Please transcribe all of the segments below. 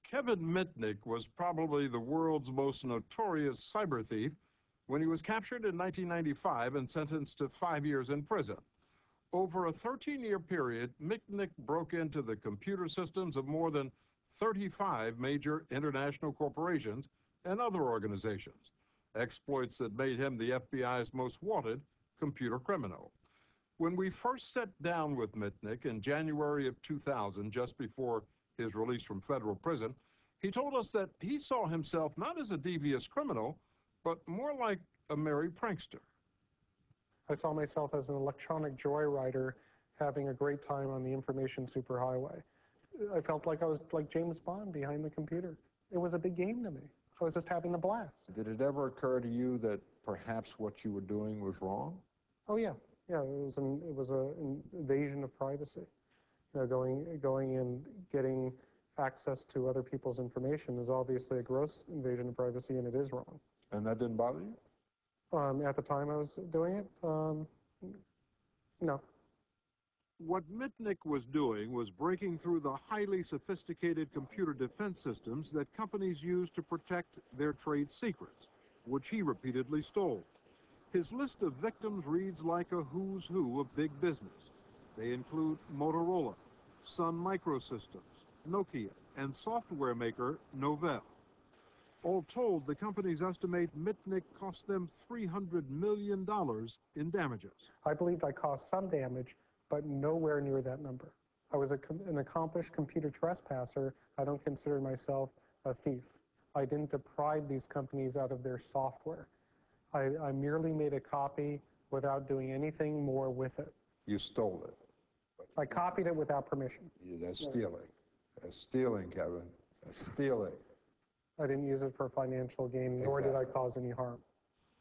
Kevin Mitnick was probably the world's most notorious cyber thief when he was captured in 1995 and sentenced to 5 years in prison. Over a 13-year period, Mitnick broke into the computer systems of more than 35 major international corporations and other organizations, exploits that made him the FBI's most wanted computer criminal. When we first sat down with Mitnick in January of 2000, just before his release from federal prison, he told us that he saw himself not as a devious criminal, but more like a merry prankster. I saw myself as an electronic joyrider having a great time on the information superhighway. I felt like I was like James Bond behind the computer. It was a big game to me. I was just having a blast. Did it ever occur to you that perhaps what you were doing was wrong? Oh yeah, yeah. It was an invasion of privacy. You know, going and getting access to other people's information is obviously a gross invasion of privacy, and it is wrong. And that didn't bother you? At the time I was doing it, no. What Mitnick was doing was breaking through the highly sophisticated computer defense systems that companies use to protect their trade secrets, which he repeatedly stole. His list of victims reads like a who's who of big business. They include Motorola, Sun Microsystems, Nokia, and software maker Novell. All told, the companies estimate Mitnick cost them $300 million in damages. I believed I caused some damage, but nowhere near that number. I was an accomplished computer trespasser. I don't consider myself a thief. I didn't deprive these companies out of their software. I merely made a copy without doing anything more with it. You stole it. I copied it without permission. That's stealing. That's stealing, Kevin. That's stealing. I didn't use it for financial gain, nor did I cause any harm.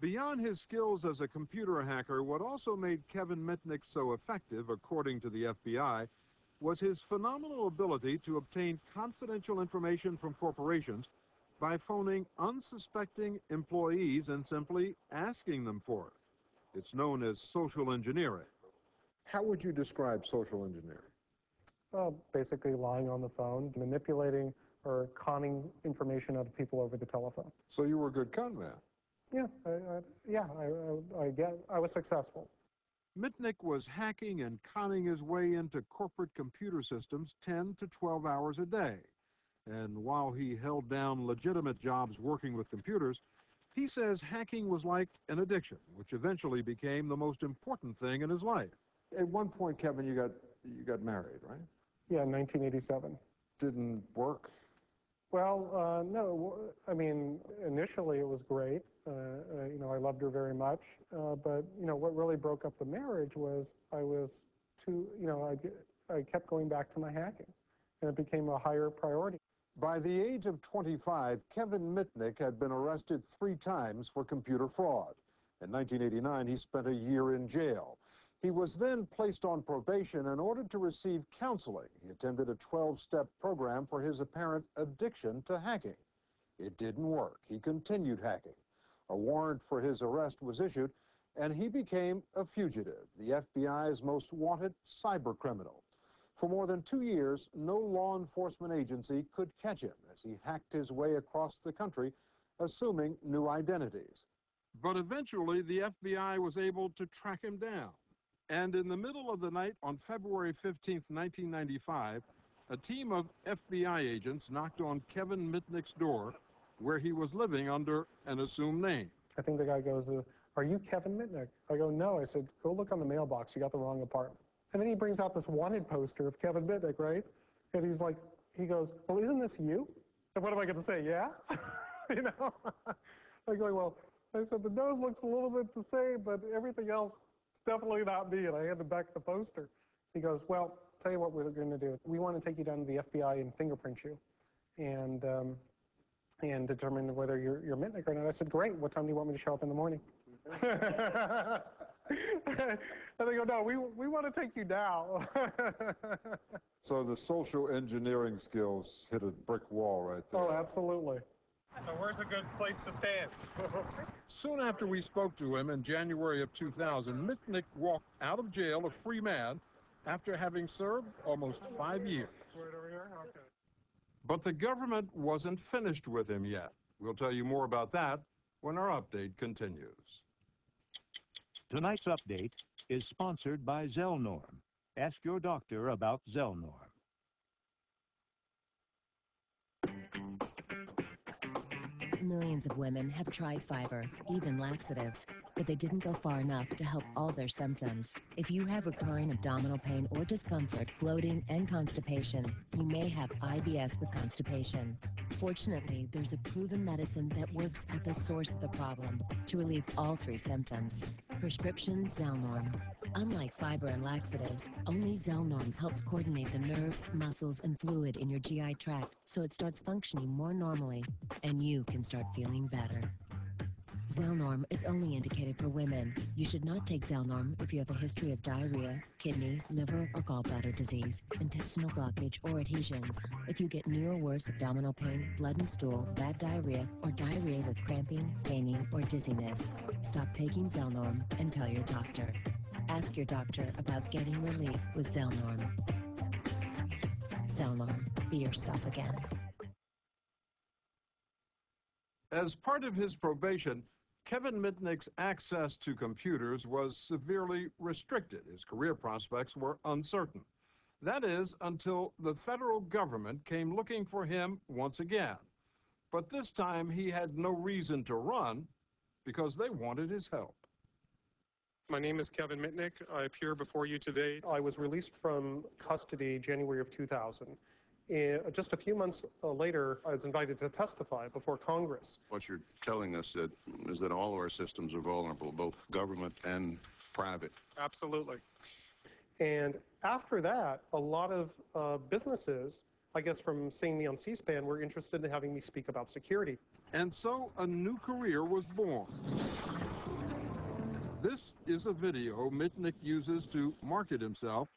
Beyond his skills as a computer hacker, what also made Kevin Mitnick so effective, according to the FBI, was his phenomenal ability to obtain confidential information from corporations by phoning unsuspecting employees and simply asking them for it. It's known as social engineering. How would you describe social engineering? Basically lying on the phone, manipulating or conning information out of people over the telephone. So you were a good con man? Yeah, I was successful. Mitnick was hacking and conning his way into corporate computer systems 10 to 12 hours a day. And while he held down legitimate jobs working with computers, he says hacking was like an addiction, which eventually became the most important thing in his life. At one point, Kevin, you got married, right? Yeah, in 1987. Didn't work? Well, no. I mean, initially it was great. You know, I loved her very much. But you know, what really broke up the marriage was I kept going back to my hacking, and it became a higher priority. By the age of 25, Kevin Mitnick had been arrested 3 times for computer fraud. In 1989, he spent a year in jail. He was then placed on probation and ordered to receive counseling. He attended a 12-step program for his apparent addiction to hacking. It didn't work. He continued hacking. A warrant for his arrest was issued, and he became a fugitive, the FBI's most wanted cyber criminal. For more than 2 years, no law enforcement agency could catch him as he hacked his way across the country, assuming new identities. But eventually, the FBI was able to track him down. And in the middle of the night on February 15th, 1995, a team of FBI agents knocked on Kevin Mitnick's door, where he was living under an assumed name. I think the guy goes, "Are you Kevin Mitnick?" I go, "No." I said, "Go look on the mailbox. You got the wrong apartment." And then he brings out this wanted poster of Kevin Mitnick, right? And he's like, he goes, "Well, isn't this you?" And what am I going to say? Yeah? You know? I'm going, well, I said, the nose looks a little bit the same, but everything else, it's definitely not me. And I handed back the poster. He goes, "Well, tell you what we're going to do. We want to take you down to the FBI and fingerprint you and determine whether you're Mitnick or not." I said, "Great. What time do you want me to show up in the morning?" And they go, "No, we want to take you now." So the social engineering skills hit a brick wall right there. Oh, absolutely. So where's a good place to stand? Soon after we spoke to him in January of 2000, Mitnick walked out of jail a free man after having served almost 5 years. Right over here? Okay. But the government wasn't finished with him yet. We'll tell you more about that when our update continues. Tonight's update is sponsored by Zelnorm. Ask your doctor about Zelnorm. Millions of women have tried fiber, even laxatives, but they didn't go far enough to help all their symptoms. If you have recurring abdominal pain or discomfort, bloating, and constipation, you may have IBS with constipation. Fortunately, there's a proven medicine that works at the source of the problem to relieve all three symptoms. Prescription Zelnorm. Unlike fiber and laxatives, only Zelnorm helps coordinate the nerves, muscles, and fluid in your GI tract so it starts functioning more normally, and you can start feeling better. Zelnorm is only indicated for women. You should not take Zelnorm if you have a history of diarrhea, kidney, liver, or gallbladder disease, intestinal blockage, or adhesions. If you get new or worse abdominal pain, blood and stool, bad diarrhea, or diarrhea with cramping, painting, or dizziness, stop taking Zelnorm and tell your doctor. Ask your doctor about getting relief with Zelnorm. Zelnorm. Be yourself again. As part of his probation, Kevin Mitnick's access to computers was severely restricted. His career prospects were uncertain. That is, until the federal government came looking for him once again. But this time he had no reason to run because they wanted his help. My name is Kevin Mitnick. I appear before you today. I was released from custody January of 2000. Just a few months later, I was invited to testify before Congress. What you're telling us is that all of our systems are vulnerable, both government and private. Absolutely. And after that, a lot of businesses, I guess from seeing me on C-SPAN, were interested in having me speak about security. And so a new career was born. This is a video Mitnick uses to market himself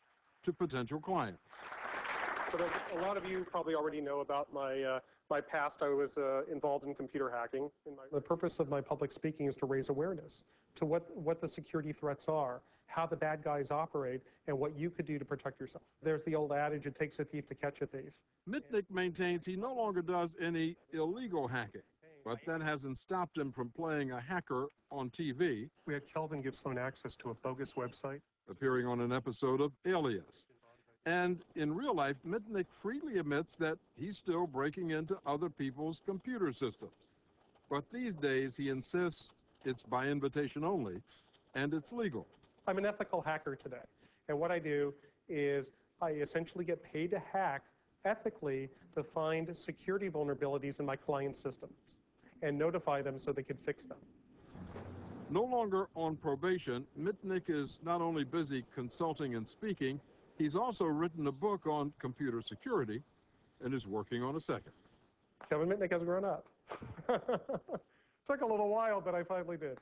to potential clients. But a lot of you probably already know about my past. I was involved in computer hacking. The purpose of my public speaking is to raise awareness to what the security threats are, how the bad guys operate, and what you could do to protect yourself. There's the old adage, it takes a thief to catch a thief. Mitnick maintains he no longer does any illegal hacking, but that hasn't stopped him from playing a hacker on TV. We had Kelvin give someone access to a bogus website. Appearing on an episode of Alias. And in real life, Mitnick freely admits that he's still breaking into other people's computer systems. But these days, he insists it's by invitation only, and it's legal. I'm an ethical hacker today. And what I do is I essentially get paid to hack ethically to find security vulnerabilities in my client's systems and notify them so they can fix them. No longer on probation, Mitnick is not only busy consulting and speaking, he's also written a book on computer security and is working on a second. Kevin Mitnick has grown up. Took a little while, but I finally did.